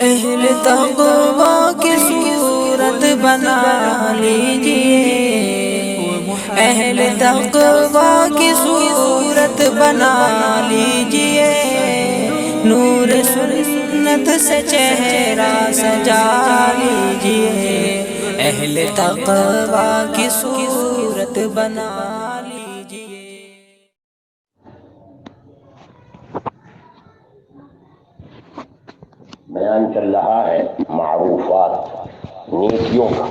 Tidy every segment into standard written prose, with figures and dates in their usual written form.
اہل تقوی کی صورت بنا لیجئے، اہل تقوی کی صورت بنا لیجئے، نور سنت سے چہرہ سجا لیجئے، اہل تقوی کی صورت بنا لیجئے۔ بیان چل رہا ہے معروفات، نیکیوں کا۔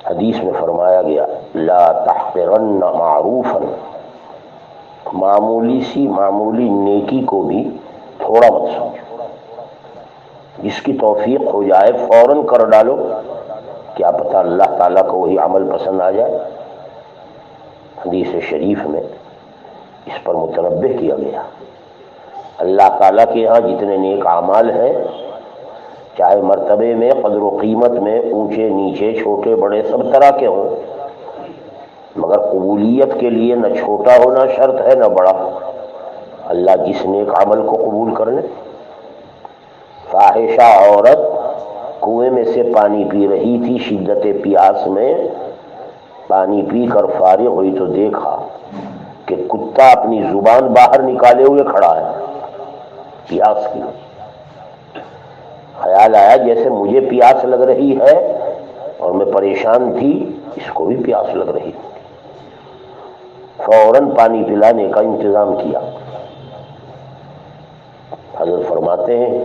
حدیث میں فرمایا گیا لا تحقرن معروفا، معمولی نیکی کو بھی تھوڑا مت سمجھو، جس کی توفیق ہو جائے فوراً کر ڈالو، کیا پتہ اللہ تعالیٰ کو وہی عمل پسند آ جائے۔ حدیث شریف میں اس پر متنبہ کیا گیا۔ اللہ تعالیٰ کے ہاں جتنے نیک اعمال ہیں، چاہے مرتبے میں، قدر و قیمت میں، اونچے نیچے، چھوٹے بڑے، سب طرح کے ہوں، مگر قبولیت کے لیے نہ چھوٹا ہونا شرط ہے نہ بڑا۔ اللہ جس نیک عمل کو قبول کر لے۔ فاحشہ عورت کنویں میں سے پانی پی رہی تھی، شدت پیاس میں پانی پی کر فارغ ہوئی تو دیکھا کہ کتا اپنی زبان باہر نکالے ہوئے کھڑا ہے پیاس کی۔ خیال آیا جیسے مجھے پیاس لگ رہی ہے اور میں پریشان تھی، اس کو بھی پیاس لگ رہی تھی، فوراً پانی پلانے کا انتظام کیا۔ حضرت فرماتے ہیں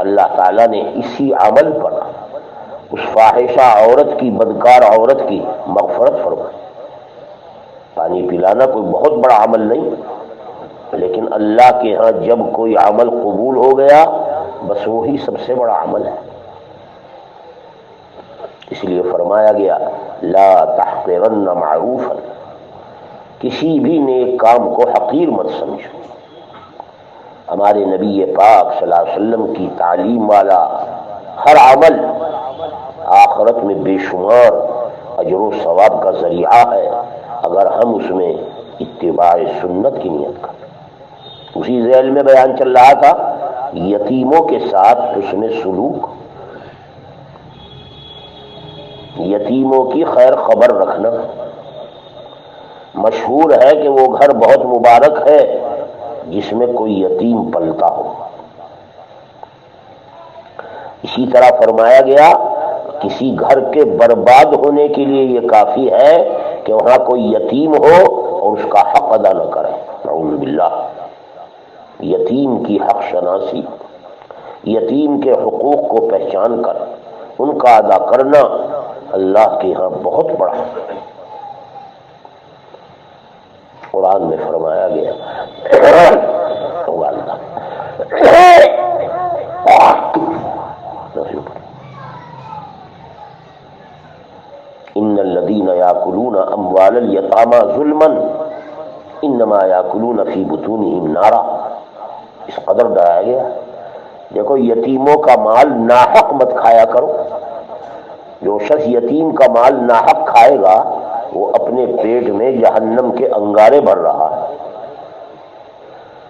اللہ تعالیٰ نے اسی عمل پر اس فاحشہ عورت کی، بدکار عورت کی مغفرت فرمائی۔ پانی پلانا کوئی بہت بڑا عمل نہیں، لیکن اللہ کے ہاں جب کوئی عمل قبول ہو گیا بس وہی سب سے بڑا عمل ہے۔ اس لیے فرمایا گیا لا تحقرن معروفا، کسی بھی نیک کام کو حقیر مت سمجھو۔ ہمارے نبی پاک صلی اللہ علیہ وسلم کی تعلیم والا ہر عمل آخرت میں بے شمار اجر و ثواب کا ذریعہ ہے، اگر ہم اس میں اتباع سنت کی نیت کریں۔ اسی ذیل میں بیان چل رہا تھا یتیموں کے ساتھ حسن سلوک، یتیموں کی خیر خبر رکھنا۔ مشہور ہے کہ وہ گھر بہت مبارک ہے جس میں کوئی یتیم پلتا ہو۔ اسی طرح فرمایا گیا کسی گھر کے برباد ہونے کے لیے یہ کافی ہے کہ وہاں کوئی یتیم ہو اور اس کا حق ادا نہ کرے، نعوذ باللہ۔ یتیم کی حق شناسی، یتیم کے حقوق کو پہچان کر ان کا ادا کرنا اللہ کے ہاں بہت بڑا ہے۔ قرآن میں فرمایا گیا ان الذین یاکلون اموال الیتامی ظلما انما یاکلون فی بطونہم نارا، اس قدر ڈرایا گیا۔ دیکھو یتیموں کا مال ناحق مت کھایا کرو، جو شخص یتیم کا مال ناحق کھائے گا وہ اپنے پیٹ میں جہنم کے انگارے بھر رہا ہے۔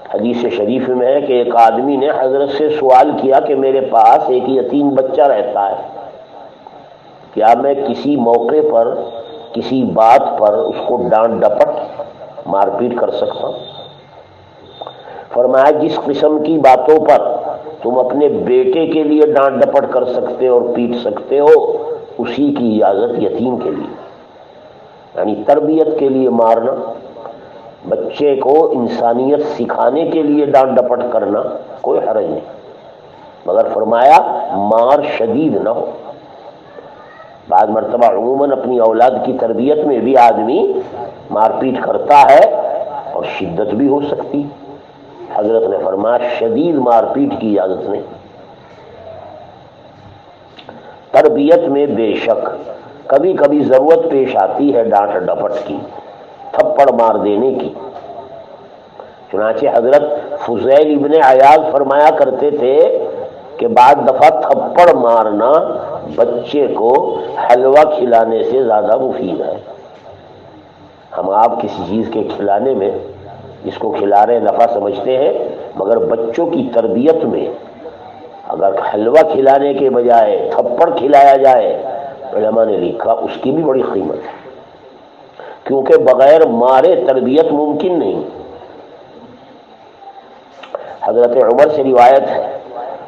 حدیث شریف میں ہے کہ ایک آدمی نے حضرت سے سوال کیا کہ میرے پاس ایک یتیم بچہ رہتا ہے، کیا میں کسی موقع پر، کسی بات پر اس کو ڈانٹ ڈپٹ مار پیٹ کر سکتا ہوں؟ فرمایا جس قسم کی باتوں پر تم اپنے بیٹے کے لیے ڈانٹ ڈپٹ کر سکتے اور پیٹ سکتے ہو، اسی کی اجازت یتیم کے لیے، یعنی تربیت کے لیے مارنا، بچے کو انسانیت سکھانے کے لیے ڈانٹ ڈپٹ کرنا کوئی حرج نہیں، مگر فرمایا مار شدید نہ ہو۔ بعض مرتبہ عموماً اپنی اولاد کی تربیت میں بھی آدمی مار پیٹ کرتا ہے اور شدت بھی ہو سکتی، حضرت نے فرمایا شدید مار پیٹ کی اجازت نہیں۔ تربیت میں بے شک کبھی کبھی ضرورت پیش آتی ہے ڈانٹ ڈپٹ کی، تھپڑ مار دینے کی۔ چنانچہ حضرت فضیل ابن عیاض فرمایا کرتے تھے کہ بعض دفعہ تھپڑ مارنا بچے کو حلوہ کھلانے سے زیادہ مفید ہے۔ ہم آپ کسی چیز کے کھلانے میں جس کو کھلا رہے نفع سمجھتے ہیں، مگر بچوں کی تربیت میں اگر حلوہ کھلانے کے بجائے تھپڑ کھلایا جائے، علماء نے لکھا اس کی بھی بڑی قیمت ہے، کیونکہ بغیر مارے تربیت ممکن نہیں۔ حضرت عمر سے روایت ہے،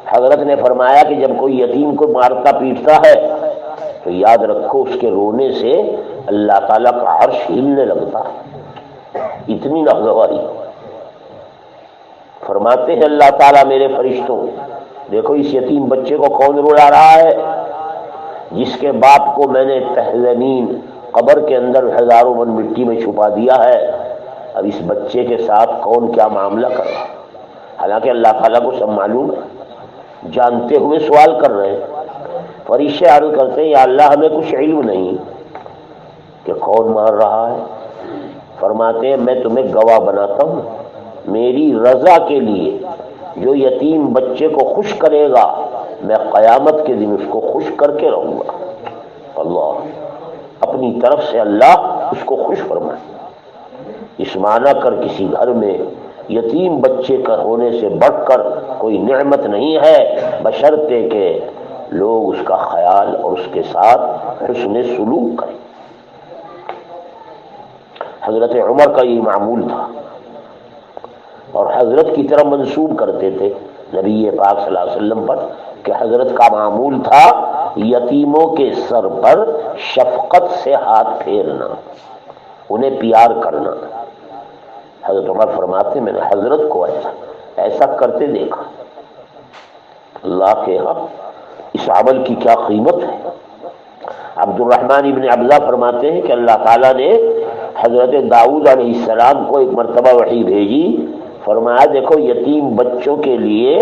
حضرت نے فرمایا کہ جب کوئی یتیم کو مارتا پیٹتا ہے تو یاد رکھو اس کے رونے سے اللہ تعالیٰ کا عرش ہلنے لگتا ہے، اتنی ناگواری۔ فرماتے ہیں اللہ تعالیٰ میرے فرشتوں، دیکھو اس یتیم بچے کو کون رلا رہا ہے، جس کے باپ کو میں نے تہ زمین قبر کے اندر ہزاروں من مٹی میں چھپا دیا ہے، اب اس بچے کے ساتھ کون کیا معاملہ کر رہا ہے۔ حالانکہ اللہ تعالیٰ کو سب معلوم ہے، جانتے ہوئے سوال کر رہے ہیں۔ فرشتے عرض کرتے ہیں یا اللہ ہمیں کچھ علم نہیں کہ کون مار رہا ہے۔ فرماتے ہیں میں تمہیں گواہ بناتا ہوں، میری رضا کے لیے جو یتیم بچے کو خوش کرے گا میں قیامت کے دن اس کو خوش کر کے رہوں گا۔ اللہ اپنی طرف سے اللہ اس کو خوش فرمائے۔ اس معنی کر کسی گھر میں یتیم بچے کا ہونے سے بڑھ کر کوئی نعمت نہیں ہے، بشرطے کہ لوگ اس کا خیال اور اس کے ساتھ حسن سلوک کریں۔ حضرت عمر کا یہ معمول تھا، اور حضرت کی طرف منسوب کرتے تھے نبی پاک صلی اللہ علیہ وسلم پر کہ حضرت کا معمول تھا یتیموں کے سر پر شفقت سے ہاتھ پھیرنا، انہیں پیار کرنا۔ حضرت عمر فرماتے میں نے حضرت کو ایسا کرتے دیکھا۔ اللہ کے ہاں اس عمل کی کیا قیمت ہے۔ عبد الرحمن ابن عبدہ فرماتے ہیں کہ اللہ تعالیٰ نے حضرت داؤد علیہ السلام کو ایک مرتبہ وحی بھیجی، فرمایا دیکھو یتیم بچوں کے لیے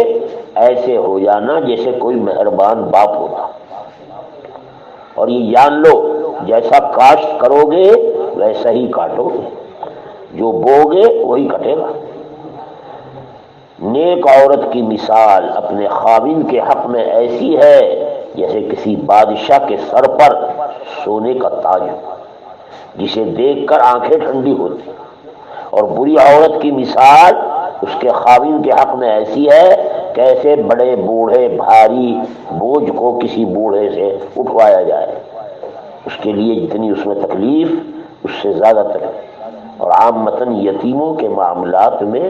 ایسے ہو جانا جیسے کوئی مہربان باپ ہوتا، اور یہ جان لو جیسا کاشت کرو گے ویسا ہی کاٹو گے، جو بوگے وہی کٹے گا۔ نیک عورت کی مثال اپنے خاوند کے حق میں ایسی ہے جیسے کسی بادشاہ کے سر پر سونے کا تاج ہو، جسے دیکھ کر آنکھیں ٹھنڈی ہوتی، اور بری عورت کی مثال اس کے خاوند کے حق میں ایسی ہے کیسے بڑے بوڑھے بھاری بوجھ کو کسی بوڑھے سے اٹھوایا جائے، اس کے لیے جتنی اس میں تکلیف اس سے زیادہ تکلیف۔ اور عامتاً یتیموں کے معاملات میں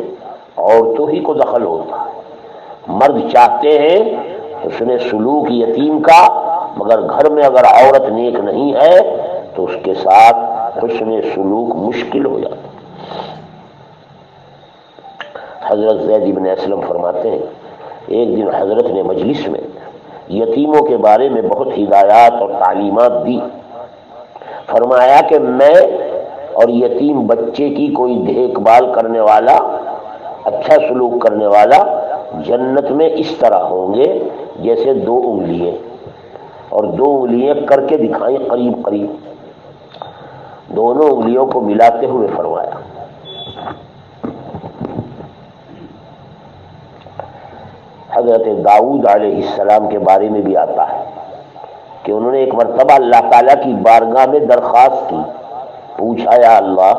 عورتوں ہی کو دخل ہوتا ہے، مرد چاہتے ہیں حسن سلوک یتیم کا، مگر گھر میں اگر عورت نیک نہیں ہے تو اس کے ساتھ حسن سلوک مشکل ہو جاتا ہے۔ حضرت زید بن اسلم فرماتے ہیں ایک دن حضرت نے مجلس میں یتیموں کے بارے میں بہت ہدایات اور تعلیمات دی۔ فرمایا کہ میں اور یتیم بچے کی کوئی دیکھ بھال کرنے والا، اچھا سلوک کرنے والا جنت میں اس طرح ہوں گے جیسے دو انگلیاں، اور دو انگلیاں کر کے دکھائیں قریب قریب، دونوں انگلیوں کو ملاتے ہوئے فرمایا۔ حضرت داؤد علیہ السلام کے بارے میں بھی آتا ہے کہ انہوں نے ایک مرتبہ اللہ تعالیٰ کی بارگاہ میں درخواست کی، پوچھا یا اللہ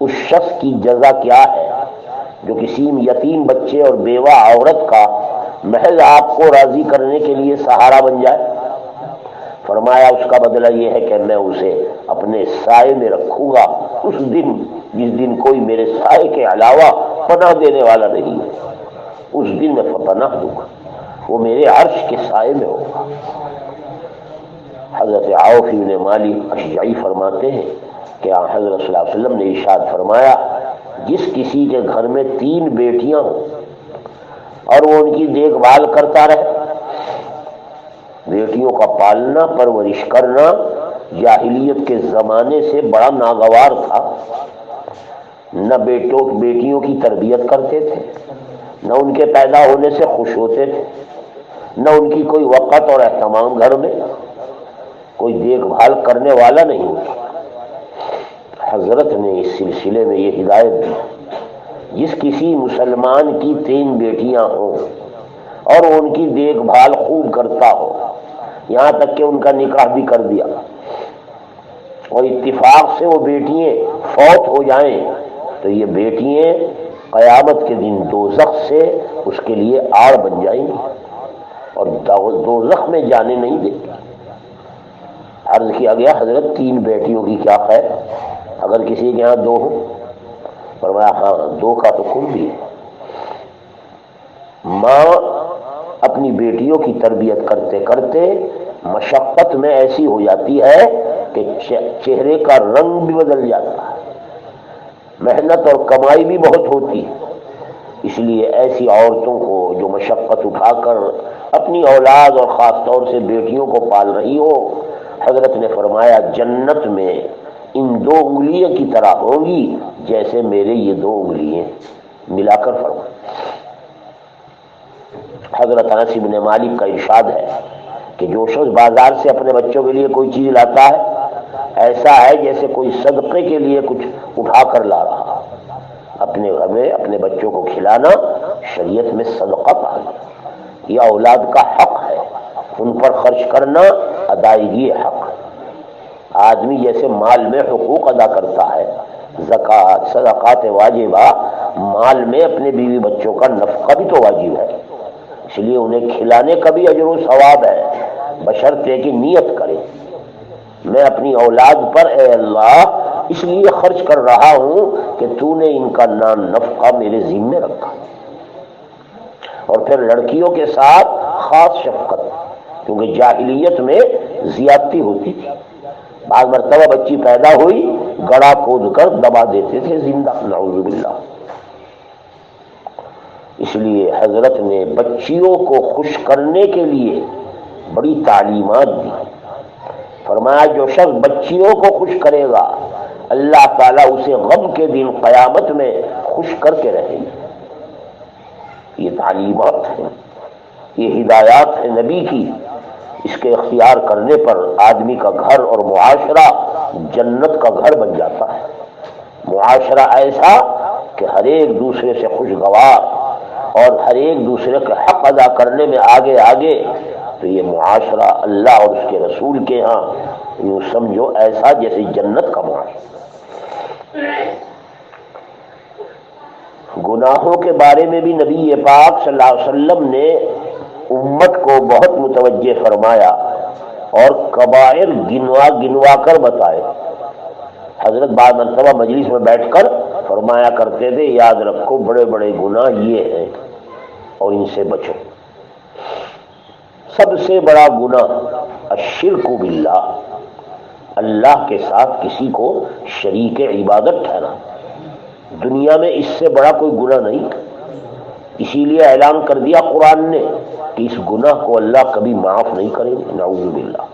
اس شخص کی جزا کیا ہے جو کسی یتیم بچے اور بیوہ عورت کا محض آپ کو راضی کرنے کے لیے سہارا بن جائے؟ فرمایا اس کا بدلہ یہ ہے کہ میں اسے اپنے سائے میں رکھوں گا اس دن جس دن کوئی میرے سائے کے علاوہ پناہ دینے والا نہیں ہے، اس دن میں پناہ دوں گا، وہ میرے عرش کے سائے میں ہوگا۔ حضرت عوف بن مالک اشجعی فرماتے ہیں کہ حضرت صلی اللہ علیہ وسلم نے ارشاد فرمایا جس کسی کے گھر میں 3 بیٹیاں ہوں اور وہ ان کی دیکھ بھال کرتا رہے، بیٹیوں کا پالنا پرورش کرنا جاہلیت کے زمانے سے بڑا ناگوار تھا، نہ بیٹیوں کی تربیت کرتے تھے، نہ ان کے پیدا ہونے سے خوش ہوتے تھے، نہ ان کی کوئی وقت اور اہتمام، گھر میں کوئی دیکھ بھال کرنے والا نہیں ہوتا۔ حضرت نے اس سلسلے میں یہ ہدایت دی جس کسی مسلمان کی 3 بیٹیاں ہوں اور وہ ان کی دیکھ بھال خوب کرتا ہو، یہاں تک کہ ان کا نکاح بھی کر دیا اور اتفاق سے وہ بیٹیاں فوت ہو جائیں تو یہ بیٹیاں قیامت کے دن دوزخ سے اس کے لیے آڑ بن جائیں گی۔ اور دوزخ میں جانے نہیں دیتی۔ عرض کیا گیا حضرت 3 بیٹیوں کی کیا خیر، اگر کسی کے یہاں 2 ہو؟ فرمایا ہاں 2 کا حکم بھی ہے۔ ماں اپنی بیٹیوں کی تربیت کرتے کرتے مشقت میں ایسی ہو جاتی ہے کہ چہرے کا رنگ بھی بدل جاتا ہے، محنت اور کمائی بھی بہت ہوتی ہے۔ اس لیے ایسی عورتوں کو جو مشقت اٹھا کر اپنی اولاد اور خاص طور سے بیٹیوں کو پال رہی ہو، حضرت نے فرمایا جنت میں ان 2 انگلیوں کی طرح ہوں گی جیسے میرے یہ 2 انگلیاں، ملا کر فرمایا۔ حضرت انس بن مالک کا ارشاد ہے کہ جو شخص بازار سے اپنے بچوں کے لیے کوئی چیز لاتا ہے ایسا ہے جیسے کوئی صدقے کے لیے کچھ اٹھا کر لا رہا۔ اپنے گھر میں اپنے بچوں کو کھلانا شریعت میں صدقہ پا گیا، یہ اولاد کا حق ہے، ان پر خرچ کرنا ادائیگی حق ہے۔ آدمی جیسے مال میں حقوق ادا کرتا ہے، زکوٰۃ صدقات واجبہ، مال میں اپنے بیوی بچوں کا نفقہ بھی تو واجب ہے، اس لیے انہیں کھلانے کا بھی اجر و ثواب ہے، بشرطے کہ نیت کرے میں اپنی اولاد پر اے اللہ اس لیے خرچ کر رہا ہوں کہ تو نے ان کا نام نفقہ میرے ذمہ رکھا۔ اور پھر لڑکیوں کے ساتھ خاص شفقت، کیونکہ جاہلیت میں زیادتی ہوتی تھی، بعض مرتبہ بچی پیدا ہوئی گڑا کھود کر دبا دیتے تھے زندہ، نعوذ باللہ۔ اس لیے حضرت نے بچیوں کو خوش کرنے کے لیے بڑی تعلیمات دی۔ فرمایا جو شخص بچیوں کو خوش کرے گا اللہ تعالیٰ اسے غم کے دن قیامت میں خوش کر کے رہے گا۔ یہ تعلیمات ہیں، یہ ہدایات ہیں نبی کی، اس کے اختیار کرنے پر آدمی کا گھر اور معاشرہ جنت کا گھر بن جاتا ہے۔ معاشرہ ایسا کہ ہر ایک دوسرے سے خوشگوار اور ہر ایک دوسرے کے حق ادا کرنے میں آگے آگے، تو یہ معاشرہ اللہ اور اس کے رسول کے ہاں یوں سمجھو ایسا جیسے جنت کا معاشرہ۔ گناہوں کے بارے میں بھی نبی پاک صلی اللہ علیہ وسلم نے امت کو بہت متوجہ فرمایا اور کبائر گنوا گنوا کر بتائے۔ حضرت بعض مرتبہ مجلس میں بیٹھ کر فرمایا کرتے تھے یاد رکھو بڑے بڑے گناہ یہ ہیں اور ان سے بچو۔ سب سے بڑا گناہ الشرک باللہ، اللہ کے ساتھ کسی کو شریک عبادت ٹھہرانا، دنیا میں اس سے بڑا کوئی گناہ نہیں۔ اسی لیے اعلان کر دیا قرآن نے کہ اس گناہ کو اللہ کبھی معاف نہیں کرے گا، نعوذ باللہ،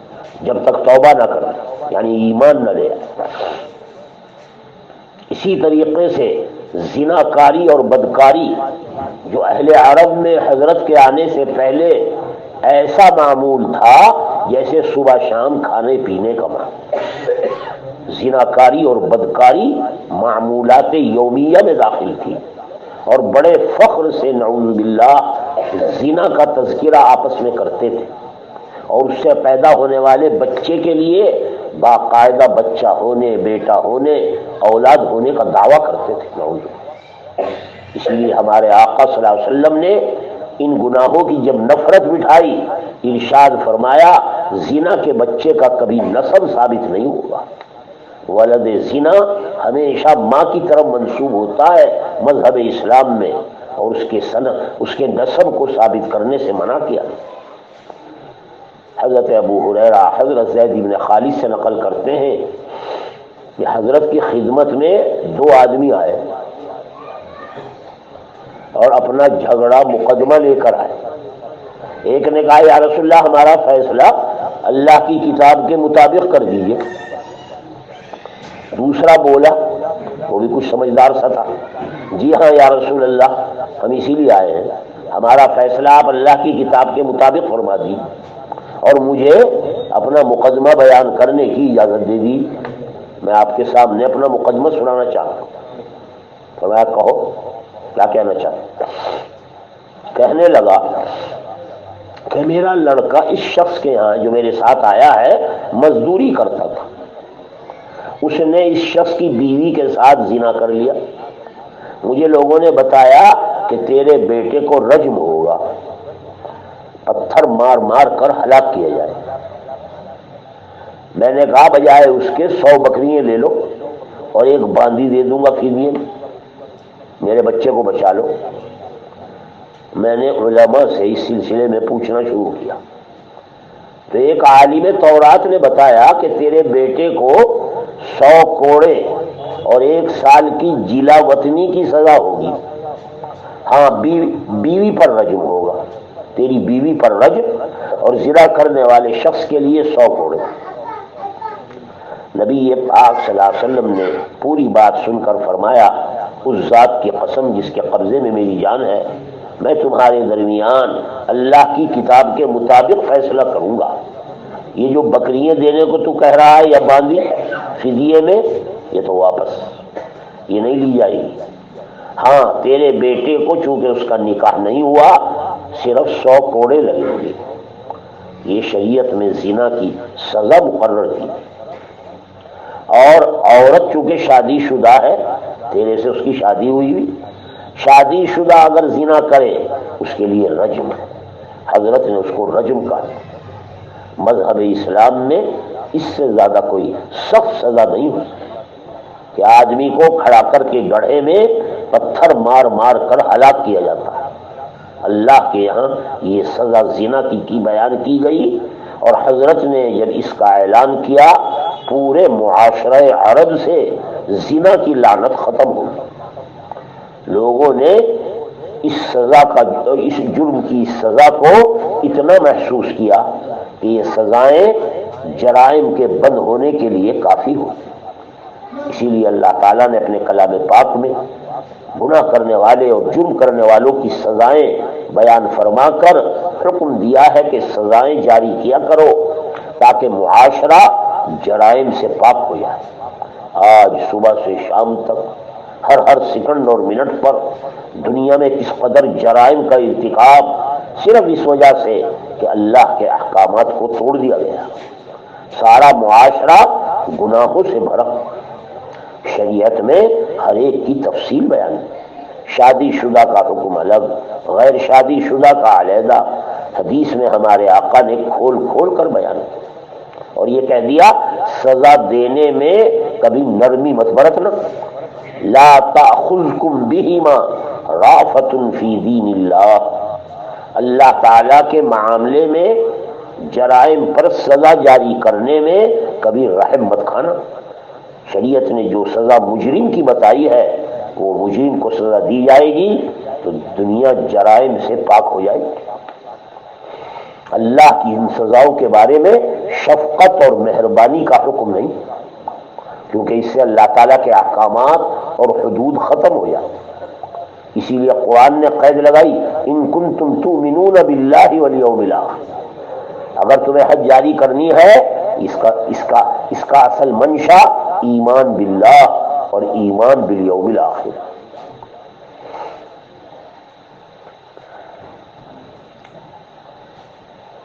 جب تک توبہ نہ کرے، یعنی ایمان نہ لے۔ اسی طریقے سے زنا کاری اور بدکاری جو اہل عرب میں حضرت کے آنے سے پہلے ایسا معمول تھا جیسے صبح شام کھانے پینے کا معمول، زنا کاری اور بدکاری معمولات یومیہ میں داخل تھی، اور بڑے فخر سے نعوذ باللہ زنا کا تذکرہ آپس میں کرتے تھے، اور اس سے پیدا ہونے والے بچے کے لیے باقاعدہ بچہ ہونے، بیٹا ہونے، اولاد ہونے کا دعویٰ کرتے تھے، نعوذ باللہ۔ اس لیے ہمارے آقا صلی اللہ علیہ وسلم نے ان گناہوں کی جب نفرت مٹھائی، ارشاد فرمایا زنا کے بچے کا کبھی نسب ثابت نہیں ہوگا۔ ولد زنا ہمیشہ ماں کی طرف منسوب ہوتا ہے مذہب اسلام میں، اور اس کے نسب کو ثابت کرنے سے منع کیا۔ حضرت ابو ہریرہ حضرت زید بن خالد سے نقل کرتے ہیں کہ حضرت کی خدمت میں 2 آدمی آئے اور اپنا جھگڑا مقدمہ لے کر آئے۔ ایک نے کہا یا رسول اللہ ہمارا فیصلہ اللہ کی کتاب کے مطابق کر دیجیے۔ دوسرا بولا، وہ بھی کچھ سمجھدار سا تھا، جی ہاں یا رسول اللہ ہم اسی لیے آئے ہیں، ہمارا فیصلہ آپ اللہ کی کتاب کے مطابق فرما دی اور مجھے اپنا مقدمہ بیان کرنے کی اجازت دے دی، میں آپ کے سامنے اپنا مقدمہ سنانا چاہتا ہوں۔ فرمایا کہو کیا کہنا چاہتا۔ کہنے لگا کہ میرا لڑکا اس شخص کے ہاں جو میرے ساتھ آیا ہے مزدوری کرتا تھا، اس نے اس شخص کی بیوی کے ساتھ زنا کر لیا، مجھے لوگوں نے بتایا کہ تیرے بیٹے کو رجم ہوگا۔ پتھر مار مار کر ہلاک کیا جائے۔ میں نے کہا بجائے اس کے 100 بکریاں لے لو اور ایک باندی دے دوں گا فدیے میں، میرے بچے کو بچا لو۔ میں نے علماء سے اس سلسلے میں پوچھنا شروع کیا تو ایک عالم تورات نے بتایا کہ تیرے بیٹے کو 100 کوڑے اور 1 سال کی جلا وطنی کی سزا ہوگی، ہاں بیوی پر رجم ہوگا، تیری بیوی پر رجم، اور زنا کرنے والے شخص کے لیے 100 کوڑے۔ نبی پاک صلی اللہ علیہ وسلم نے پوری بات سن کر فرمایا اس ذات کی قسم جس کے قبضے میں میری جان ہے، میں تمہارے درمیان اللہ کی کتاب کے مطابق فیصلہ کروں گا۔ یہ جو بکریاں دینے کو تو کہہ رہا ہے یا باندھی فدیے میں، یہ تو واپس، یہ نہیں لی جائے گی۔ ہاں تیرے بیٹے کو چونکہ اس کا نکاح نہیں ہوا صرف 100 کوڑے لگیں گے۔ یہ شریعت میں زنا کی سزا مقرر تھی، اور عورت چونکہ شادی شدہ ہے، تیرے سے اس کی شادی ہوئی ہوئی، شادی شدہ اگر زنا کرے اس کے لیے رجم ہے، حضرت نے اس کو رجم کہا۔ مذہب اسلام میں اس سے زیادہ کوئی سخت سزا نہیں ہو کہ آدمی کو کھڑا کر کے گڑھے میں پتھر مار مار کر ہلاک کیا جاتا ہے۔ اللہ کے یہاں یہ سزا زنا کی بیان کی گئی، اور حضرت نے جب اس کا اعلان کیا پورے معاشرہ عرب سے زنا کی لعنت ختم ہو گئی۔ لوگوں نے اس سزا کا، اس جرم کی سزا کو اتنا محسوس کیا کہ یہ سزائیں جرائم کے بند ہونے کے لیے کافی ہو۔ اسی لیے اللہ تعالیٰ نے اپنے کلام پاک میں گناہ کرنے والے اور جرم کرنے والوں کی سزائیں بیان فرما کر حکم دیا ہے کہ سزائیں جاری کیا کرو تاکہ معاشرہ جرائم سے پاک ہو جائے۔ آج صبح سے شام تک ہر سیکنڈ اور منٹ پر دنیا میں کس قدر جرائم کا ارتکاب صرف اس وجہ سے کہ اللہ کے احکامات کو توڑ دیا گیا، سارا معاشرہ گناہوں سے بھرا۔ شریعت میں ہر ایک کی تفصیل بیان ہے، شادی شدہ کا حکم الگ، غیر شادی شدہ کا علیحدہ، حدیث میں ہمارے آقا نے کھول کھول کر بیان کیا، اور یہ کہہ دیا سزا دینے میں کبھی نرمی مت برتنا۔ لا تأخذکم بہما رأفۃ فی دین اللہ، اللہ تعالیٰ کے معاملے میں جرائم پر سزا جاری کرنے میں کبھی رحم مت کھانا۔ شریعت نے جو سزا مجرم کی بتائی ہے وہ مجرم کو سزا دی جائے گی تو دنیا جرائم سے پاک ہو جائے گی۔ اللہ کی ان سزاؤں کے بارے میں شفقت اور مہربانی کا حکم نہیں، کیونکہ اس سے اللہ تعالیٰ کے احکامات اور حدود ختم ہو جاتے۔ اسی لیے قرآن نے قید لگائی ان کنتم تؤمنون باللہ والیوم الآخر، اگر تمہیں حج جاری کرنی ہے اس کا اصل منشا ایمان باللہ اور ایمان بالیوم الآخر۔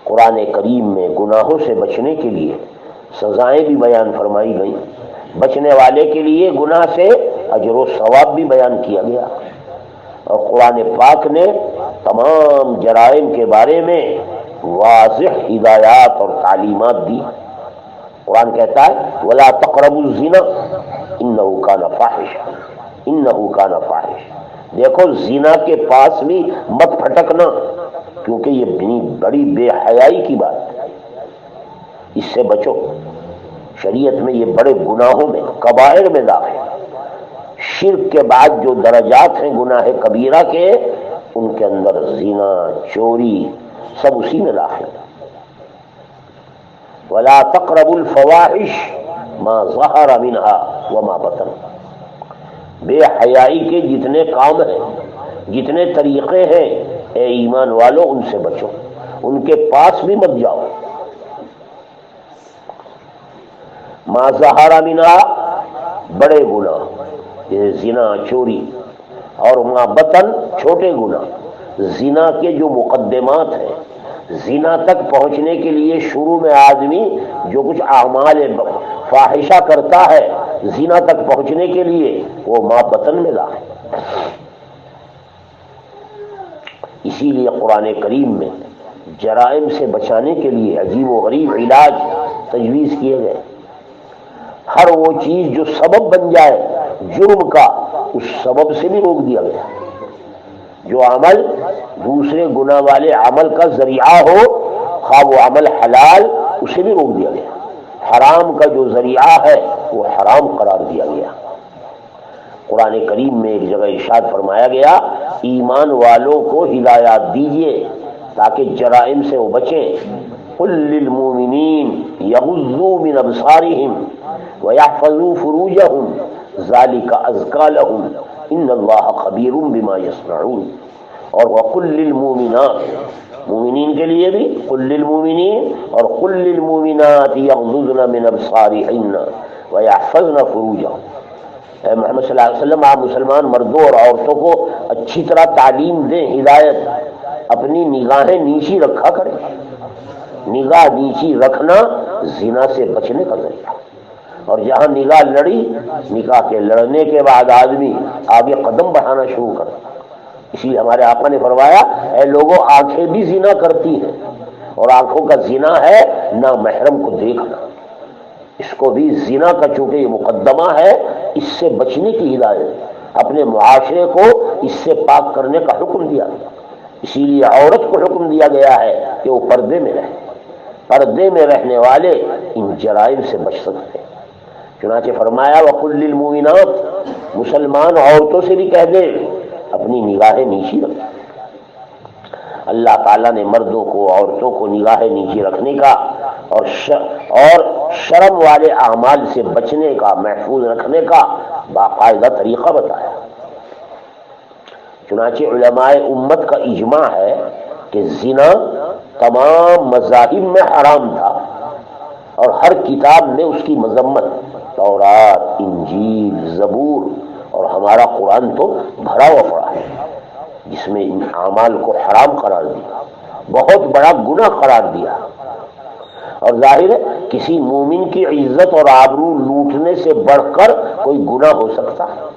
قرآن کریم میں گناہوں سے بچنے کے لیے سزائیں بھی بیان فرمائی گئی، بچنے والے کے لیے گناہ سے اجر و ثواب بھی بیان کیا گیا، اور قرآن پاک نے تمام جرائم کے بارے میں واضح ہدایات اور تعلیمات دی۔ قرآن کہتا ہے وَلَا تَقْرَبُوا الزِّنَا إِنَّهُ كَانَ فَاحِشًا إِنَّهُ كَانَ فَاحِشًا، دیکھو زنا کے پاس بھی مت پھٹکنا، کیونکہ یہ بڑی بے حیائی کی بات ہے، اس سے بچو۔ شریعت میں یہ بڑے گناہوں میں کبائر میں داخل ہے، شرک کے بعد جو درجات ہیں گناہ کبیرہ کے، ان کے اندر زنا، چوری سب اسی میں داخل ہے۔ وَلَا تَقْرَبُوا الْفَوَاحِشَ مَا ظَهَرَ مِنْهَا وَمَا بَطَنَ، بے حیائی کے جتنے کام ہیں، جتنے طریقے ہیں، اے ایمان والو ان سے بچو، ان کے پاس بھی مت جاؤ۔ ما ظہر منها بڑے گناہ جیسے زنا، چوری، اور ما بطن چھوٹے گناہ۔ زنا کے جو مقدمات ہیں، زنا تک پہنچنے کے لیے شروع میں آدمی جو کچھ اعمال فاحشہ کرتا ہے زنا تک پہنچنے کے لیے، وہ ما بطن میں داخل۔ اسی لیے قرآن کریم میں جرائم سے بچانے کے لیے عجیب و غریب علاج تجویز کیے گئے۔ ہر وہ چیز جو سبب بن جائے جرم کا، اس سبب سے بھی روک دیا گیا۔ جو عمل دوسرے گناہ والے عمل کا ذریعہ ہو، خواہ وہ عمل حلال، اسے بھی روک دیا گیا۔ حرام کا جو ذریعہ ہے وہ حرام قرار دیا گیا۔ قرآن کریم میں ایک جگہ ارشاد فرمایا گیا، ایمان والوں کو ہدایات دیجیے تاکہ جرائم سے وہ بچیں۔ قل للمؤمنین یغضوا من ابصارہم ویحفظوا فروجہم ذلک ازکی لہم ان اللہ خبیر بما یصنعون۔ اور وقل للمؤمنات، مومنین کے لیے بھی قل للمؤمنین اور قل للمؤمنات یغضضن من ابصارہن ویحفظن فروجہم۔ اے محمد صلی اللہ علیہ وسلم، آپ مسلمان مردوں اور عورتوں کو اچھی طرح تعلیم دیں، ہدایت، اپنی نگاہیں نیچی رکھا کریں۔ نگاہ نیچی رکھنا زنا سے بچنے کا ذریعہ، اور جہاں نگاہ لڑی، نکاح کے لڑنے کے بعد آدمی آگے قدم بڑھانا شروع کر۔ اسی لیے ہمارے آقا نے فرمایا، اے لوگوں، آنکھیں بھی زنا کرتی ہیں، اور آنکھوں کا زنا ہے نہ محرم کو دیکھنا۔ اس کو بھی زنا کا چونکہ یہ مقدمہ ہے، اس سے بچنے کی ہدایت، اپنے معاشرے کو اس سے پاک کرنے کا حکم دیا گیا۔ اسی لیے عورت کو حکم دیا گیا ہے کہ وہ پردے میں رہے۔ پردے میں رہنے والے ان جرائم سے بچ سکتے ہیں۔ چنانچہ فرمایا وَقُلْ لِلْمُؤْمِنَاتِ، مسلمان عورتوں سے بھی کہہ دے اپنی نگاہیں نیچی رکھیں۔ اللہ تعالیٰ نے مردوں کو عورتوں کو نگاہیں نیچی رکھنے کا اور شرم والے اعمال سے بچنے کا، محفوظ رکھنے کا باقاعدہ طریقہ بتایا۔ چنانچہ علماء امت کا اجماع ہے کہ زنا تمام مذاہب میں حرام تھا، اور ہر کتاب میں اس کی مذمت، تورات، انجیل، زبور اور ہمارا قرآن تو بھرا ہوا پڑا ہے، جس میں ان اعمال کو حرام قرار دیا، بہت بڑا گناہ قرار دیا۔ اور ظاہر ہے کسی مومن کی عزت اور آبرو لوٹنے سے بڑھ کر کوئی گناہ ہو سکتا ہے؟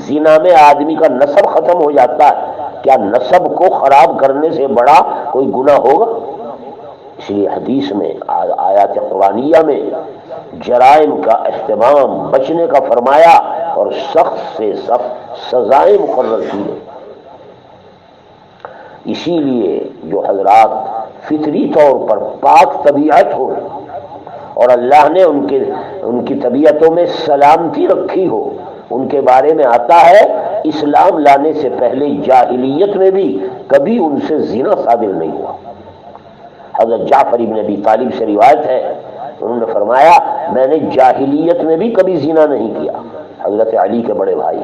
زنا میں آدمی کا نسب ختم ہو جاتا ہے، کیا نسب کو خراب کرنے سے بڑا کوئی گناہ ہوگا؟ اس لیے حدیث میں، آیات قرآنیہ میں جرائم کا اہتمام، بچنے کا فرمایا، اور سخت سے سخت سزائیں مقرر کی گئی۔ اسی لیے جو حضرات فطری طور پر پاک طبیعت ہو اور اللہ نے ان کی طبیعتوں میں سلامتی رکھی ہو، ان کے بارے میں آتا ہے اسلام لانے سے پہلے جاہلیت میں بھی کبھی ان سے زنا صادر نہیں ہوا۔ حضرت جعفر ابن ابی طالب سے روایت ہے، انہوں نے فرمایا میں نے جاہلیت میں بھی کبھی زنا نہیں کیا، حضرت علی کے بڑے بھائی،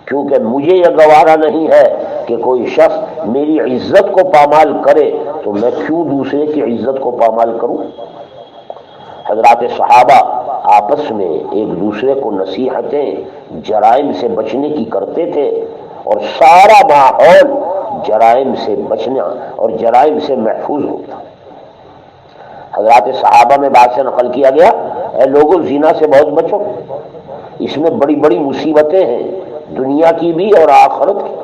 کیونکہ مجھے یہ گوارا نہیں ہے کہ کوئی شخص میری عزت کو پامال کرے، تو میں کیوں دوسرے کی عزت کو پامال کروں؟ حضرات صحابہ آپس میں ایک دوسرے کو نصیحتیں جرائم سے بچنے کی کرتے تھے، اور سارا ماحول جرائم سے بچنا اور جرائم سے محفوظ ہوتا۔ حضرات صحابہ میں بات سے نقل کیا گیا، اے لوگوں، زنا سے بہت بچو، اس میں بڑی بڑی مصیبتیں ہیں، دنیا کی بھی اور آخرت کی۔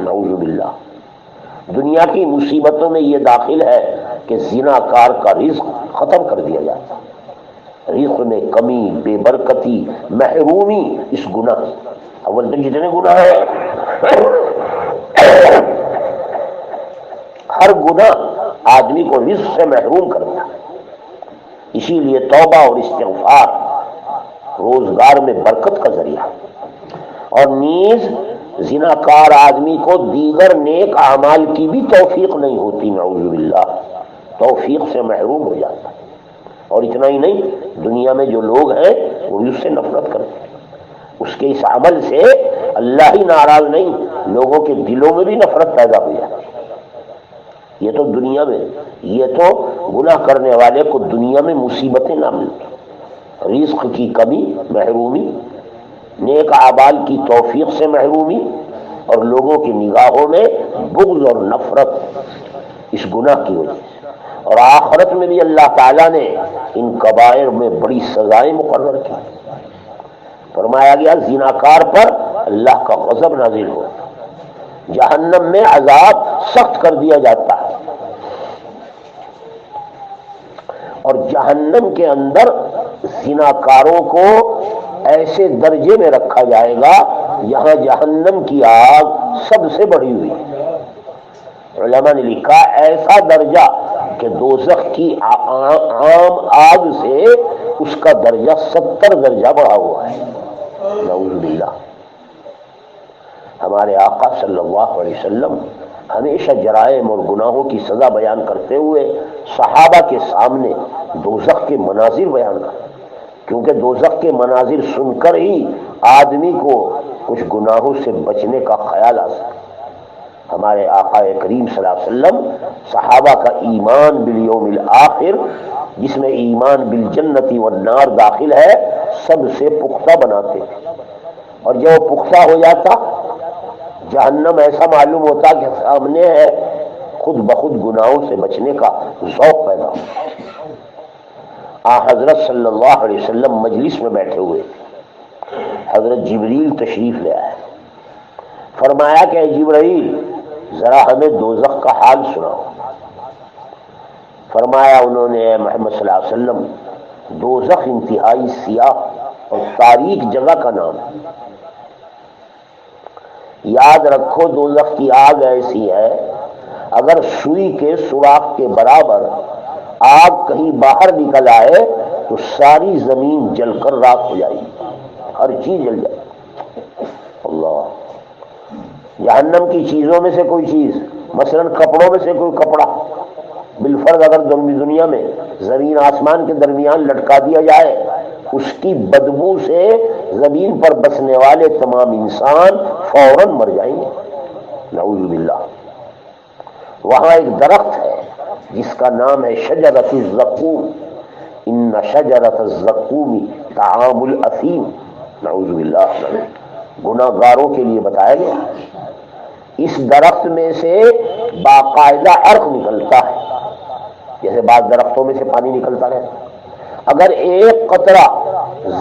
نعوذ باللہ، دنیا کی مصیبتوں میں یہ داخل ہے کہ زنا کار کا رزق ختم کر دیا جاتا، رزق میں کمی، بے برکتی، محرومی اس گناہ، اول تو جتنے گناہ ہیں ہر گناہ آدمی کو رزق سے محروم کرتا ہے۔ اسی لیے توبہ اور استغفار روزگار میں برکت کا ذریعہ، اور نیز زناکار آدمی کو دیگر نیک اعمال کی بھی توفیق نہیں ہوتی، نعوذ باللہ، توفیق سے محروم ہو جاتا ہے۔ اور اتنا ہی نہیں، دنیا میں جو لوگ ہیں وہ بھی اس سے نفرت کرتے ہیں، اس کے اس عمل سے اللہ ہی ناراض نہیں، لوگوں کے دلوں میں بھی نفرت پیدا ہو جاتی ہے۔ یہ تو دنیا میں، یہ تو گناہ کرنے والے کو دنیا میں مصیبتیں نہ ملتی، رزق کی کمی، محرومی، نیک اعمال کی توفیق سے محرومی، اور لوگوں کی نگاہوں میں بغض اور نفرت اس گناہ کی وجہ سے۔ اور آخرت میں بھی اللہ تعالیٰ نے ان کبائر میں بڑی سزائیں مقرر کی۔ فرمایا گیا زناکار پر اللہ کا غضب نازل ہو، جہنم میں عذاب سخت کر دیا جاتا ہے، اور جہنم کے اندر زناکاروں کو ایسے درجے میں رکھا جائے گا، یہاں جہنم کی آگ سب سے بڑی ہوئی ہے۔ علماء نے لکھا ایسا درجہ کہ دوزخ کی عام آگ سے اس کا درجہ 70 درجہ بڑھا ہوا ہے، نعوذ باللہ۔ ہمارے آقا صلی اللہ علیہ وسلم ہمیشہ جرائم اور گناہوں کی سزا بیان کرتے ہوئے صحابہ کے سامنے دوزخ کے مناظر بیان کرتے، کیونکہ دوزخ کے مناظر سن کر ہی آدمی کو کچھ گناہوں سے بچنے کا خیال آ سکتا۔ ہمارے آقا کریم صلی اللہ علیہ وسلم صحابہ کا ایمان بالیوم الآخر، جس میں ایمان بالجنت والنار داخل ہے، سب سے پختہ بناتے تھے، اور جب وہ پختہ ہو جاتا جہنم ایسا معلوم ہوتا کہ سامنے ہے، خود بخود گناہوں سے بچنے کا ذوق پیدا ہوتا۔ حضرت صلی اللہ علیہ وسلم مجلس میں بیٹھے ہوئے، حضرت جبریل تشریف لے آئے، فرمایا کہ اے جبریل ذرا ہمیں دوزخ کا حال سناؤ۔ فرمایا انہوں نے اے محمد صلی اللہ علیہ وسلم، دوزخ انتہائی سیاہ اور تاریک جگہ کا نام ہے، یاد رکھو دوزخ کی آگ ایسی ہے اگر سوئی کے سوراخ کے برابر آگ کہیں باہر نکل آئے تو ساری زمین جل کر راکھ ہو جائے گی، ہر چیز جل جائے گی۔ اللہ، جہنم کی چیزوں میں سے کوئی چیز، مثلا کپڑوں میں سے کوئی کپڑا بالفرض اگر دنیا میں زمین آسمان کے درمیان لٹکا دیا جائے، اس کی بدبو سے زمین پر بسنے والے تمام انسان فوراً مر جائیں گے، نعوذ باللہ۔ وہاں ایک درخت ہے جس کا نام ہے شجرۃ الزقوم، ان شجرۃ الزقوم طعام الاثیم، نعوذ باللہ، گناہ گاروں کے لیے بتایا گیا۔ اس درخت میں سے باقاعدہ عرق نکلتا ہے، جیسے بعض درختوں میں سے پانی نکلتا رہتا۔ اگر ایک قطرہ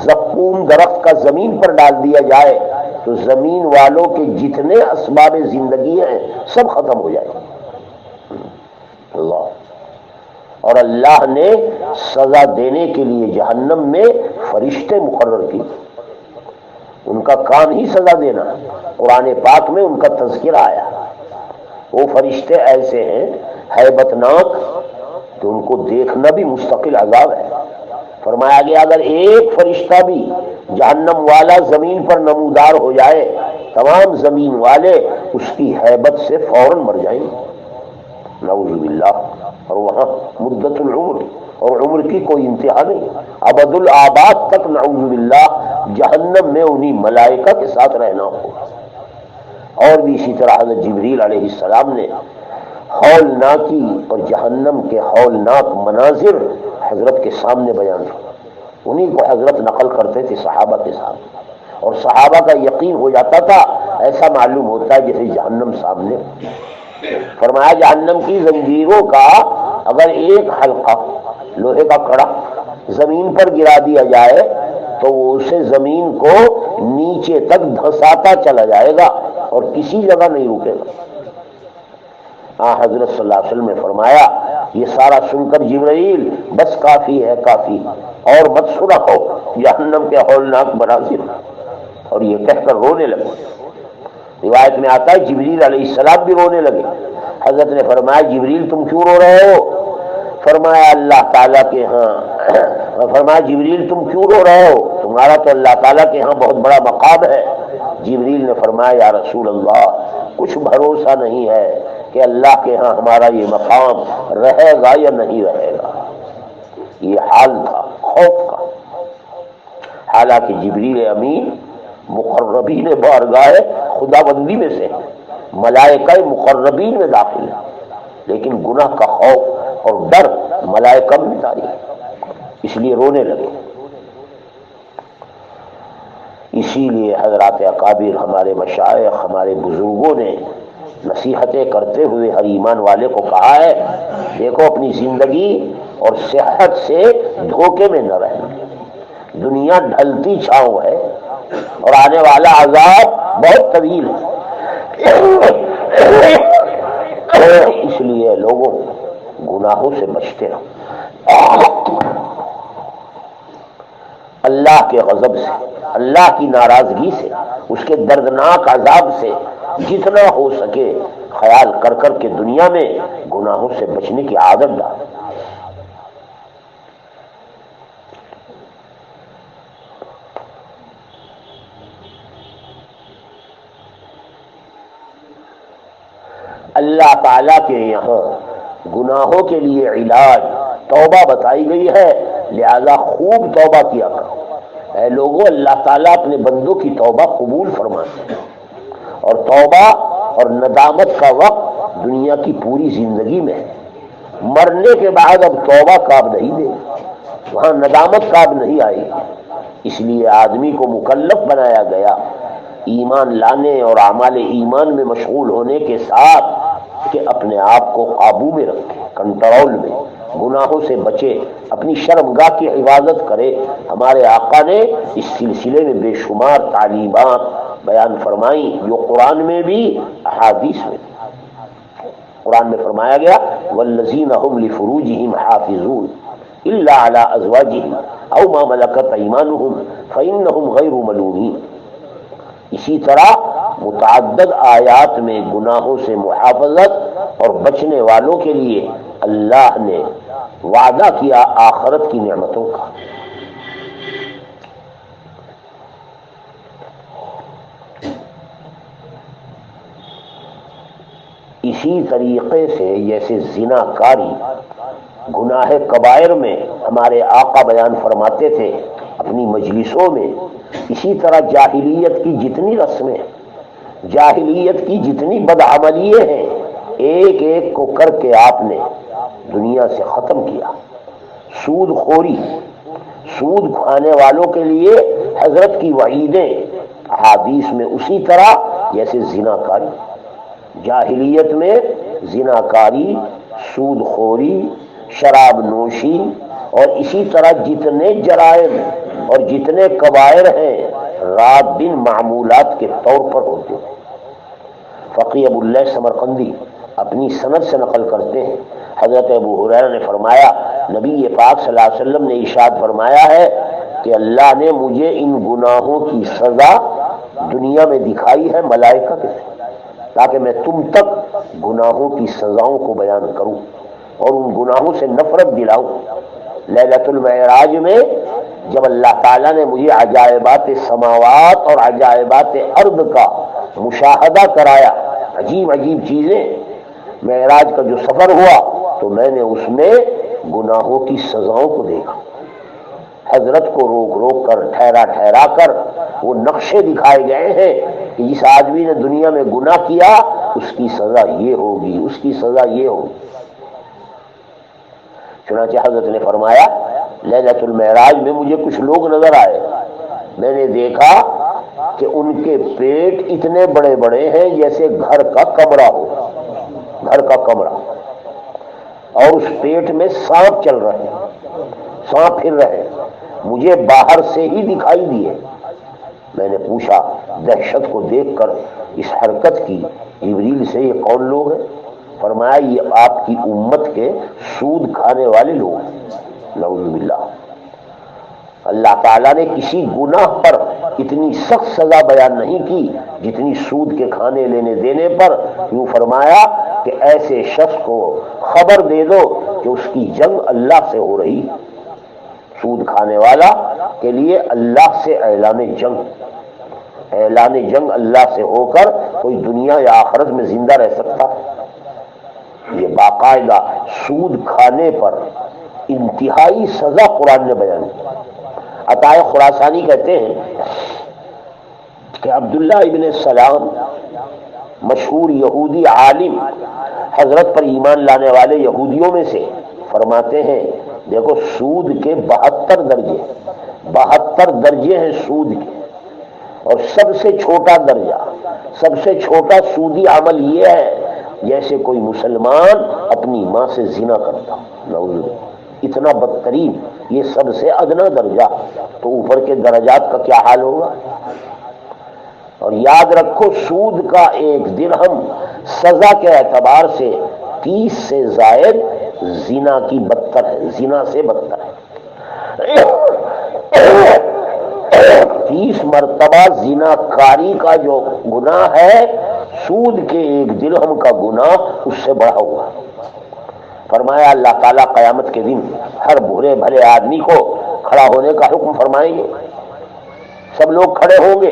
زقوم درخت کا زمین پر ڈال دیا جائے تو زمین والوں کے جتنے اسباب زندگی ہیں سب ختم ہو جائے۔ اللہ، اور اللہ نے سزا دینے کے لیے جہنم میں فرشتے مقرر کیے، ان کا کام ہی سزا دینا۔ قرآن پاک میں ان کا تذکرہ آیا، وہ فرشتے ایسے ہیں ہیبت ناک کہ ان کو دیکھنا بھی مستقل عذاب ہے۔ فرمایا گیا اگر ایک فرشتہ بھی جہنم والا زمین پر نمودار ہو جائے، تمام زمین والے اس کی ہیبت سے فوراً مر جائیں گے، نعوذ باللہ۔ اور وہاں مدت العمر، اور عمر کی کوئی انتہا نہیں، ابد الآباد تک نعوذ باللہ جہنم میں انہی ملائکہ کے ساتھ رہنا ہو۔ اور بھی اسی طرح حضرت جبریل علیہ السلام نے ہولناکی اور جہنم کے ہولناک مناظر حضرت کے سامنے بیان کیا، انہی کو حضرت نقل کرتے تھے صحابہ کے ساتھ، اور صحابہ کا یقین ہو جاتا تھا، ایسا معلوم ہوتا ہے جیسے جہنم سامنے۔ فرمایا جہنم کی زنجیروں کا اگر ایک حلقہ لوہے کا کڑا زمین پر گرا دیا جائے تو وہ اسے زمین کو نیچے تک دھساتا چلا جائے گا اور کسی جگہ نہیں رکے گا۔ حضرت صلی اللہ علیہ وسلم نے فرمایا یہ سارا سن کر جبرائیل بس کافی ہے، کافی اور مت سناؤ جہنم کے ہولناک مناظر، اور یہ کہہ کر رونے لگے۔ روایت میں آتا ہے جبریل علیہ السلام بھی رونے لگے۔ حضرت نے فرمایا جبریل تم کیوں رو رہے ہو؟ فرمایا اللہ تعالیٰ کے ہاں، فرمایا جبریل تم کیوں رو رہے ہو؟ تمہارا تو اللہ تعالیٰ کے ہاں بہت بڑا مقام ہے۔ جبریل نے فرمایا یا رسول اللہ کچھ بھروسہ نہیں ہے کہ اللہ کے ہاں ہمارا یہ مقام رہے گا یا نہیں رہے گا۔ یہ حال تھا خوف کا، حالانکہ جبریل امین مقربین بارگاہ خدا بندی میں سے ملائکہ مقربین میں داخل ہے، لیکن گناہ کا خوف اور ڈر ملائکہ میں جاری ہے، اس لیے رونے لگے۔ اسی لیے حضرات اکابر، ہمارے مشائخ، ہمارے بزرگوں نے نصیحتیں کرتے ہوئے ہر ایمان والے کو کہا ہے دیکھو اپنی زندگی اور صحت سے دھوکے میں نہ رہنا، دنیا ڈھلتی چھاؤں ہے اور آنے والا عذاب بہت طویل ہے۔ اس لیے لوگوں گناہوں سے بچتے رہو، اللہ کے غضب سے، اللہ کی ناراضگی سے، اس کے دردناک عذاب سے جتنا ہو سکے خیال کر کر کے دنیا میں گناہوں سے بچنے کی عادت ڈال۔ اللہ تعالیٰ کے یہاں گناہوں کے لیے علاج توبہ بتائی گئی ہے، لہذا خوب توبہ کیا کرو۔ اے لوگوں، اللہ تعالیٰ اپنے بندوں کی توبہ قبول فرماتے ہیں، اور توبہ اور ندامت کا وقت دنیا کی پوری زندگی میں ہے۔ مرنے کے بعد اب توبہ کام نہیں دے، وہاں ندامت کام نہیں آئے گی۔ اس لیے آدمی کو مکلف بنایا گیا ایمان لانے اور اعمال ایمان میں مشغول ہونے کے ساتھ کہ اپنے آپ کو قابو میں رکھے، کنٹرول میں، گناہوں سے بچے، اپنی شرمگاہ کی حفاظت کرے۔ ہمارے آقا نے اس سلسلے میں بے شمار تعلیمات بیان فرمائیں، جو قرآن میں بھی احادیث میں بھی۔ قرآن میں فرمایا گیا والذین هم لفروجهم حافظون الا علی ازواجهم او ما ملکت ایمانهم فانهم غیر ملومین۔ اسی طرح متعدد آیات میں گناہوں سے محافظت اور بچنے والوں کے لیے اللہ نے وعدہ کیا آخرت کی نعمتوں کا۔ اسی طریقے سے جیسے زنا کاری گناہ کبائر میں ہمارے آقا بیان فرماتے تھے اپنی مجلسوں میں، اسی طرح جاہلیت کی جتنی رسمیں، جاہلیت کی جتنی بدعملیے ہیں، ایک ایک کو کر کے آپ نے دنیا سے ختم کیا۔ سود خوری، سود کھانے والوں کے لیے حضرت کی وعیدیں احادیث میں اسی طرح جیسے زنا کاری۔ جاہلیت میں زنا کاری، سود خوری، شراب نوشی اور اسی طرح جتنے جرائم اور جتنے کبائر ہیں رات دن معمولات کے طور پر ہوتے ہیں۔ فقی ابو اللہ سمرقندی اپنی سند سے نقل کرتے ہیں، حضرت ابو ہریرہ نے فرمایا نبی پاک صلی اللہ علیہ وسلم نے ارشاد فرمایا ہے کہ اللہ نے مجھے ان گناہوں کی سزا دنیا میں دکھائی ہے ملائکہ کے ساتھ، تاکہ میں تم تک گناہوں کی سزاؤں کو بیان کروں اور ان گناہوں سے نفرت دلاؤں۔ لیلۃ المعراج میں جب اللہ تعالیٰ نے مجھے عجائبات سماوات اور عجائبات ارض کا مشاہدہ کرایا، عجیب عجیب چیزیں، معراج کا جو سفر ہوا تو میں نے اس میں گناہوں کی سزاؤں کو دیکھا۔ حضرت کو روک روک کر، ٹھہرا ٹھہرا کر وہ نقشے دکھائے گئے ہیں کہ جس آدمی نے دنیا میں گناہ کیا اس کی سزا یہ ہوگی، اس کی سزا یہ ہوگی۔ چنانچہ حضرت نے فرمایا لیلۃ المعراج میں مجھے کچھ لوگ نظر آئے، میں نے دیکھا کہ ان کے پیٹ اتنے بڑے بڑے ہیں جیسے گھر کا کمرہ ہو، گھر کا کمرہ، اور اس پیٹ میں سانپ چل رہے ہیں، سانپ پھر رہے ہیں، مجھے باہر سے ہی دکھائی دیے۔ میں نے پوچھا دہشت کو دیکھ کر اس حرکت کی جبریل سے یہ کون لوگ ہیں؟ فرمایا یہ آپ کی امت کے سود کھانے والے لوگ ہیں، نعوذ باللہ۔ اللہ تعالیٰ نے کسی گناہ پر اتنی سخت سزا بیان نہیں کی جتنی سود کے کھانے لینے دینے پر۔ یوں فرمایا کہ ایسے شخص کو خبر دے دو کہ اس کی جنگ اللہ سے ہو رہی، سود کھانے والا کے لیے اللہ سے اعلان جنگ، اعلان جنگ اللہ سے ہو کر کوئی دنیا یا آخرت میں زندہ رہ سکتا؟ یہ باقاعدہ سود کھانے پر انتہائی سزا قرآن نے بیان کی۔ عطا خراسانی کہتے ہیں کہ عبداللہ ابن سلام مشہور یہودی عالم حضرت پر ایمان لانے والے یہودیوں میں سے فرماتے ہیں دیکھو سود کے 72 درجے، 72 درجے ہیں سود کے، اور سب سے چھوٹا درجہ، سب سے چھوٹا سودی عمل یہ ہے جیسے کوئی مسلمان اپنی ماں سے زنا کرتا، نعوذ باللہ، اتنا بدترین یہ سب سے ادنا درجہ، تو اوپر کے درجات کا کیا حال ہوگا؟ اور یاد رکھو سود کا ایک درہم سزا کے اعتبار سے 30 سے زائد زنا کی بدتر ہے، زنا سے بدتر ہے۔ 30 مرتبہ زنا کاری کا جو گناہ ہے، سود کے ایک درہم کا گناہ اس سے بڑھا ہوا ہے۔ فرمایا اللہ تعالیٰ قیامت کے دن ہر برے بھلے آدمی کو کھڑا ہونے کا حکم فرمائیں گے، سب لوگ کھڑے ہوں گے،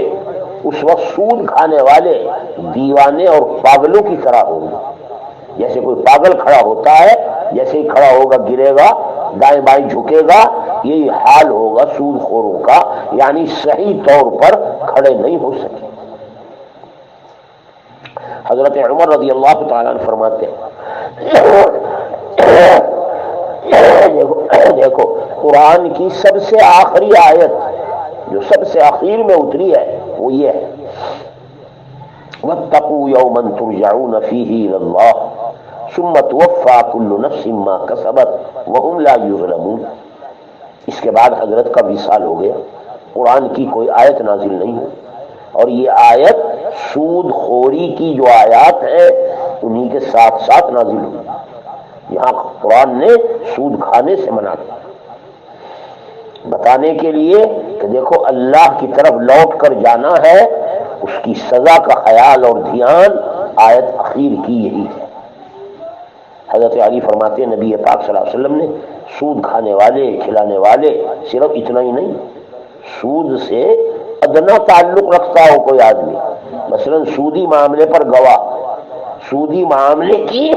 اس وقت سود کھانے والے دیوانے اور پاگلوں کی طرح ہوں گے۔ جیسے کوئی پاگل کھڑا ہوتا ہے، جیسے ہی کھڑا ہوگا گرے گا، دائیں بائیں جھکے گا، یہی حال ہوگا سود خوروں کا، یعنی صحیح طور پر کھڑے نہیں ہو سکے۔ حضرت عمر رضی اللہ تعالیٰ عنہ فرماتے ہیں، دیکھو قرآن کی سب سے آخری آیت جو سب سے آخر میں اتری ہے وہ یہ ہے، وَاتَّقُوا يَوْمًا تُرْجَعُونَ فِيهِ إِلَى اللَّهِ ثُمَّ تُوَفَّىٰ كُلُّ نَفْسٍ مَّا كَسَبَتْ وَهُمْ لَا يُظْلَمُونَ۔ اس کے بعد حضرت کا وصال ہو گیا، قرآن کی کوئی آیت نازل نہیں ہوئی، اور یہ آیت سود خوری کی جو آیات ہیں انہی کے ساتھ ساتھ نازل ہوئی۔ یہاں قرآن نے سود کھانے سے منع کیا، بتانے کے لیے کہ دیکھو اللہ کی طرف لوٹ کر جانا ہے، اس کی سزا کا خیال اور دھیان آیت اخیر کی یہی ہے۔ حضرت علی فرماتے ہیں نبی پاک صلی اللہ علیہ وسلم نے سود کھانے والے کھلانے والے صرف اتنا ہی نہیں، سود سے ادنا تعلق رکھتا ہو کوئی آدمی، مثلا سودی معاملے پر گواہ، سودی معاملے کی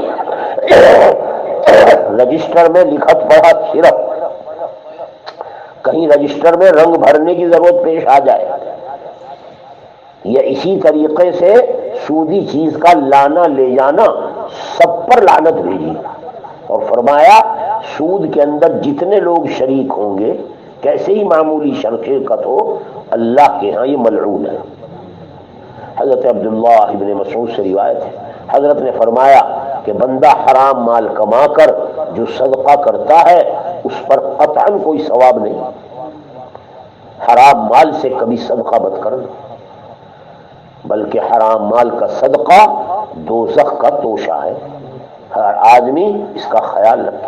رجسٹر میں لکھت پڑھا، صرف کہیں رجسٹر میں رنگ بھرنے کی ضرورت پیش آ جائے، یا اسی طریقے سے سودی چیز کا لانا لے جانا، سب پر لعنت بھیجی، اور فرمایا سود کے اندر جتنے لوگ شریک ہوں گے، کیسے ہی معمولی شرکت ہو، اللہ کے ہاں یہ ملعون ہے۔ حضرت عبداللہ ابن مسعود سے روایت ہے، حضرت نے فرمایا کہ بندہ حرام مال کما کر جو صدقہ کرتا ہے اس پر قطعاً کوئی ثواب نہیں، حرام مال سے کبھی صدقہ مت کرنا، بلکہ حرام مال کا صدقہ دوزخ کا توشہ ہے، ہر آدمی اس کا خیال رکھے۔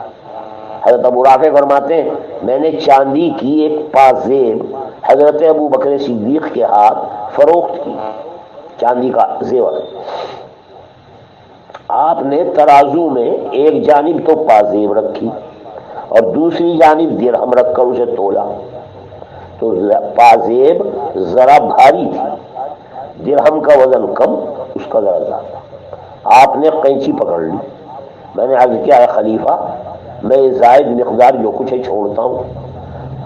حضرت ابو رافع فرماتے ہیں میں نے چاندی کی ایک پازیب حضرت ابو بکر صدیق کے ہاتھ فروخت کی، چاندی کا زیور، آپ نے ترازو میں ایک جانب تو پازیب رکھی اور دوسری جانب درہم رکھ کر اسے تولا، تو پازیب ذرا بھاری تھی، درہم کا وزن کم، اس کا ذرا زیادہ۔ آپ نے قینچی پکڑ لی، میں نے عرض کیا ہے خلیفہ میں زائد مقدار جو کچھ ہے چھوڑتا ہوں،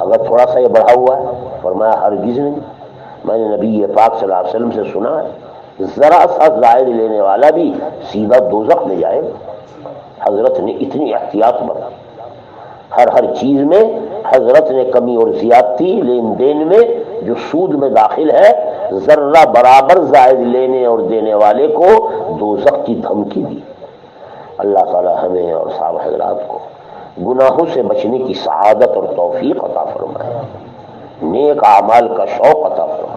اگر تھوڑا سا یہ بڑھا ہوا ہے؟ فرمایا ہرگز نہیں، میں نے نبی پاک صلی اللہ علیہ وسلم سے سنا ہے ذرا سا زائد لینے والا بھی سیدھا دوزخ میں جائے گا۔ حضرت نے اتنی احتیاط برتی، ہر چیز میں حضرت نے کمی اور زیادتی لین دین میں جو سود میں داخل ہے، ذرہ برابر زائد لینے اور دینے والے کو دوزخ کی دھمکی دی۔ اللہ تعالی ہمیں اور صاحب حضرات کو گناہوں سے بچنے کی سعادت اور توفیق عطا فرمائے، نیک اعمال کا شوق عطا فرمائے۔